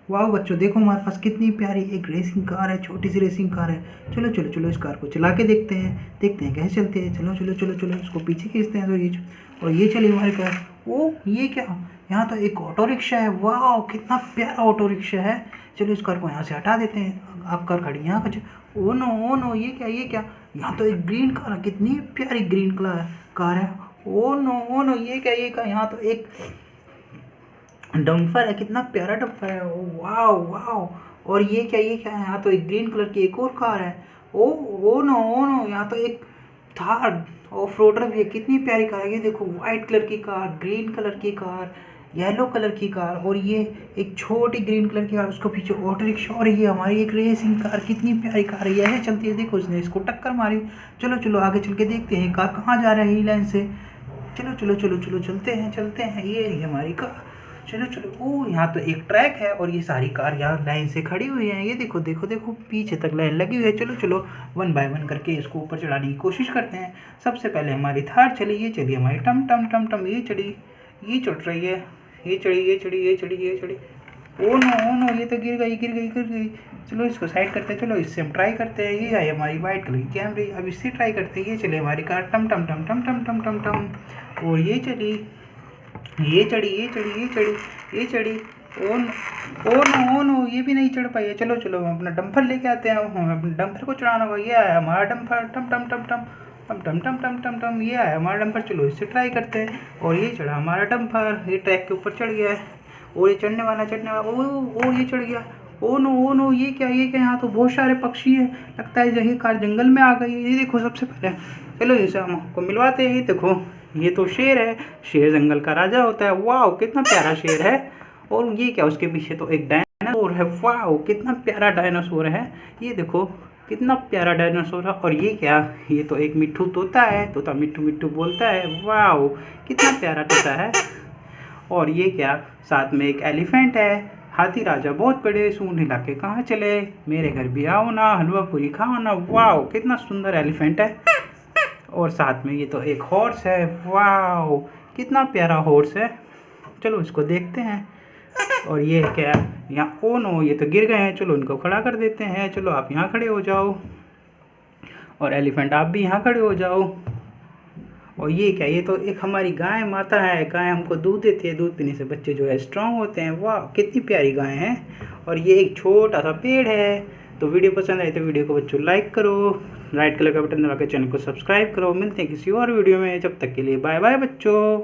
वाह बच्चों, देखो हमारे पास कितनी प्यारी एक रेसिंग कार है, छोटी सी रेसिंग कार है। चलो चलो चलो इस कार को चला के देखते हैं कैसे चलती है। चलो चलो चलो चलो इसको पीछे खींचते हैं। तो और ये चली हमारी कार। ओ ये क्या, यहाँ तो एक ऑटो रिक्शा है। वाह कितना प्यारा ऑटो रिक्शा है। चलो इस कार को यहाँ से हटा देते हैं। आप कार खड़ी यहाँ कुछ। ओ नो ये क्या, यहाँ तो एक ग्रीन कार है, कितनी प्यारी ग्रीन कलर कार है। ओ नो ये क्या, यहाँ तो एक डम्फर है, कितना प्यारा डम्फर है। ओ वाह वाह। और ये क्या है, यहाँ तो एक ग्रीन कलर की एक और कार है। ओ नो यहाँ तो एक थार ऑफ रोडर भी है, कितनी प्यारी कार है। ये देखो वाइट कलर की कार, ग्रीन कलर की कार, येलो कलर की कार, और ये एक छोटी ग्रीन कलर की कार, उसको पीछे ऑटो रिक्शा, और ये हमारी एक रेसिंग कार, कितनी प्यारी कार है। यह चलती है, देखो उसने इसको टक्कर मारी। चलो चलो आगे चल के देखते हैं कार कहाँ जा रहा है, ई लाइन से। चलो चलो चलो चलो चलते हैं ये रही हमारी कार। चलो चलो। ओ यहाँ तो एक ट्रैक है और ये सारी कार यहाँ लाइन से खड़ी हुई हैं। ये देखो देखो देखो पीछे तक लाइन लगी हुई है। चलो चलो 1 बाय 1 करके इसको ऊपर चढ़ाने की कोशिश करते हैं। सबसे पहले हमारी थार चली, ये चली हमारी टम टम टम टम, ये चढ़ी, ये चढ़ रही है, ये चढ़ी ये चढ़ी ये चढ़ी ये चढ़ी। ओ नो ये तो गिर गई। चलो इसको साइड करते हैं। चलो इससे हम ट्राई करते हैं। ये आई हमारी वाइट कलर की कैमरे, अब इससे ट्राई करते हैं। ये चले हमारी कार टम टम टम टम टम टम टम टम, और ये चली, ये चढ़ी ये चढ़ी। ओ नो ये भी नहीं चढ़ पाई है। चलो चलो हम अपना डंपर लेके आते हैं। हमें अपने डंपर को चढ़ाना होगा। ये आया हमारा डंपर, टम टम टम टम टम टम टम टम टम टम, ये आया हमारा डंपर। चलो इससे ट्राई करते हैं। और ये चढ़ा हमारा डंपर, ये ट्रैक के ऊपर चढ़ गया है, और ये चढ़ने वाला ओ ये चढ़ गया। ओ नो ये क्या, यहाँ तो बहुत सारे पक्षी हैं, लगता है यही कार जंगल में आ गई है। ये देखो सबसे पहले चलो इसे हम आपको मिलवाते हैं। ये देखो ये तो शेर है, शेर जंगल का राजा होता है। वाह कितना प्यारा शेर है। और ये क्या, उसके पीछे तो एक डायनासोर है। वाह कितना प्यारा डायनासोर है। ये देखो कितना प्यारा डायनासोर है। और ये क्या, ये तो एक मिट्ठू तोता है, तोता मिट्ठू मिट्ठू बोलता है। वाह कितना प्यारा तोता है। और ये क्या, साथ में एक एलिफेंट है। हाथी राजा बहुत बड़े, सूंड हिला के कहाँ चले, मेरे घर भी आओ ना, हलवा पूरी खाओ ना। वाह कितना सुंदर एलिफेंट है। और साथ में ये तो एक हॉर्स है। वाह कितना प्यारा हॉर्स है। चलो इसको देखते हैं। और ये क्या, यहाँ ओ नो ये तो गिर गए हैं। चलो इनको खड़ा कर देते हैं। चलो आप यहाँ खड़े हो जाओ, और एलिफेंट आप भी यहाँ खड़े हो जाओ। और ये क्या, ये तो एक हमारी गाय माता है। गाय हमको दूध देती है, दूध पीने से बच्चे जो है स्ट्रांग होते हैं। वाह कितनी प्यारी गाय है। और ये एक छोटा सा पेड़ है। तो वीडियो पसंद आई तो वीडियो को बच्चों लाइक करो, राइट कलर का बटन दबा के चैनल को सब्सक्राइब करो। मिलते हैं किसी और वीडियो में, जब तक के लिए बाय बाय बच्चों।